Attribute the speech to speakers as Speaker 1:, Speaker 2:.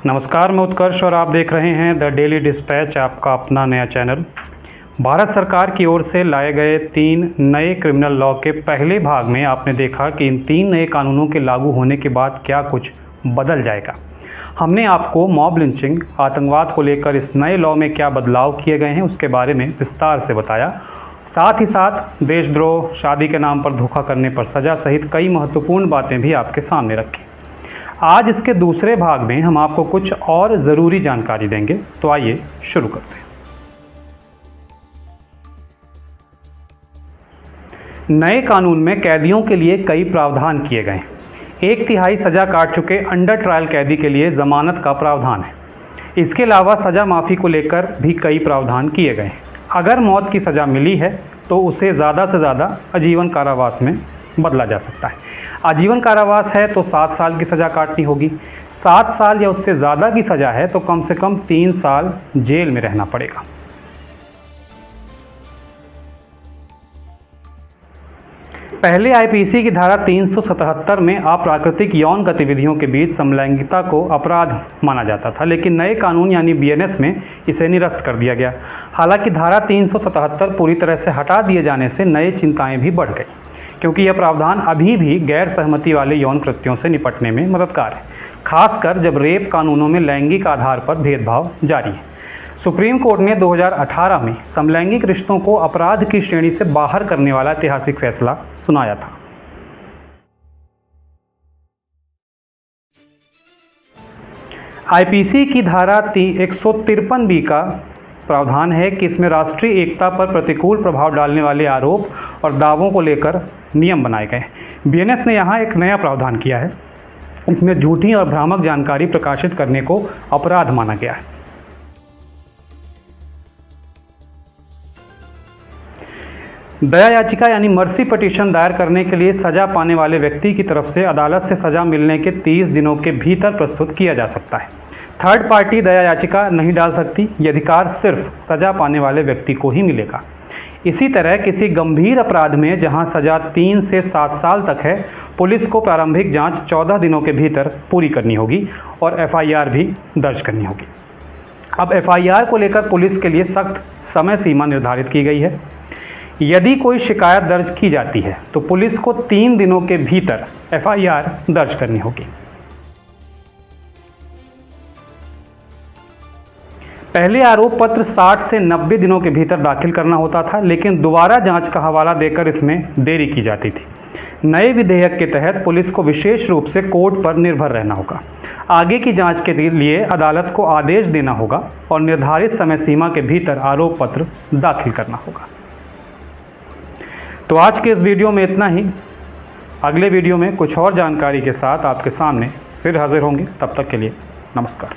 Speaker 1: नमस्कार, मैं उत्कर्ष और आप देख रहे हैं द डेली डिस्पैच, आपका अपना नया चैनल। भारत सरकार की ओर से लाए गए 3 नए क्रिमिनल लॉ के पहले भाग में आपने देखा कि इन 3 नए कानूनों के लागू होने के बाद क्या कुछ बदल जाएगा। हमने आपको मॉब लिंचिंग, आतंकवाद को लेकर इस नए लॉ में क्या बदलाव किए गए हैं उसके बारे में विस्तार से बताया। साथ ही साथ देशद्रोह, शादी के नाम पर धोखा करने पर सज़ा सहित कई महत्वपूर्ण बातें भी आपके सामने रखी। आज इसके दूसरे भाग में हम आपको कुछ और ज़रूरी जानकारी देंगे, तो आइए शुरू करते हैं। नए कानून में कैदियों के लिए कई प्रावधान किए गए हैं। 1/3 सज़ा काट चुके अंडर ट्रायल कैदी के लिए ज़मानत का प्रावधान है। इसके अलावा सज़ा माफ़ी को लेकर भी कई प्रावधान किए गए हैं। अगर मौत की सज़ा मिली है तो उसे ज़्यादा से ज़्यादा आजीवन कारावास में बदला जा सकता है। आजीवन कारावास है तो 7 साल की सज़ा काटनी होगी। 7 साल या उससे ज़्यादा की सज़ा है तो कम से कम 3 साल जेल में रहना पड़ेगा। पहले आईपीसी की धारा 377 में अप्राकृतिक यौन गतिविधियों के बीच समलैंगिकता को अपराध माना जाता था, लेकिन नए कानून यानी बीएनएस में इसे निरस्त कर दिया गया। हालांकि धारा 377 पूरी तरह से हटा दिए जाने से नई चिंताएं भी बढ़ गई, क्योंकि यह प्रावधान अभी भी गैर सहमति वाले यौन कृत्यों से निपटने में मददगार है, खासकर जब रेप कानूनों में लैंगिक आधार पर भेदभाव जारी है। सुप्रीम कोर्ट ने 2018 में समलैंगिक रिश्तों को अपराध की श्रेणी से बाहर करने वाला ऐतिहासिक फैसला सुनाया था। आईपीसी की धारा 153B का प्रावधान है कि इसमें राष्ट्रीय एकता पर प्रतिकूल प्रभाव डालने वाले आरोप और दावों को लेकर नियम बनाए गए। बीएनएस ने यहाँ एक नया प्रावधान किया है। इसमें झूठी और भ्रामक जानकारी प्रकाशित करने को अपराध माना गया है। दया याचिका यानी मर्सी पिटीशन दायर करने के लिए सजा पाने वाले व्यक्ति की तरफ से अदालत से सजा मिलने के 30 दिनों के भीतर प्रस्तुत किया जा सकता है। थर्ड पार्टी दया याचिका नहीं डाल सकती। ये अधिकार सिर्फ सजा पाने वाले व्यक्ति को ही मिलेगा। इसी तरह किसी गंभीर अपराध में जहां सजा 3 से 7 साल तक है, पुलिस को प्रारंभिक जांच 14 दिनों के भीतर पूरी करनी होगी और एफआईआर भी दर्ज करनी होगी। अब एफआईआर को लेकर पुलिस के लिए सख्त समय सीमा निर्धारित की गई है। यदि कोई शिकायत दर्ज की जाती है तो पुलिस को 3 दिनों के भीतर एफआईआर दर्ज करनी होगी। पहले आरोप पत्र 60 से 90 दिनों के भीतर दाखिल करना होता था, लेकिन दोबारा जांच का हवाला देकर इसमें देरी की जाती थी। नए विधेयक के तहत पुलिस को विशेष रूप से कोर्ट पर निर्भर रहना होगा। आगे की जांच के लिए अदालत को आदेश देना होगा और निर्धारित समय सीमा के भीतर आरोप पत्र दाखिल करना होगा। तो आज के इस वीडियो में इतना ही। अगले वीडियो में कुछ और जानकारी के साथ आपके सामने फिर हाजिर होंगे। तब तक के लिए नमस्कार।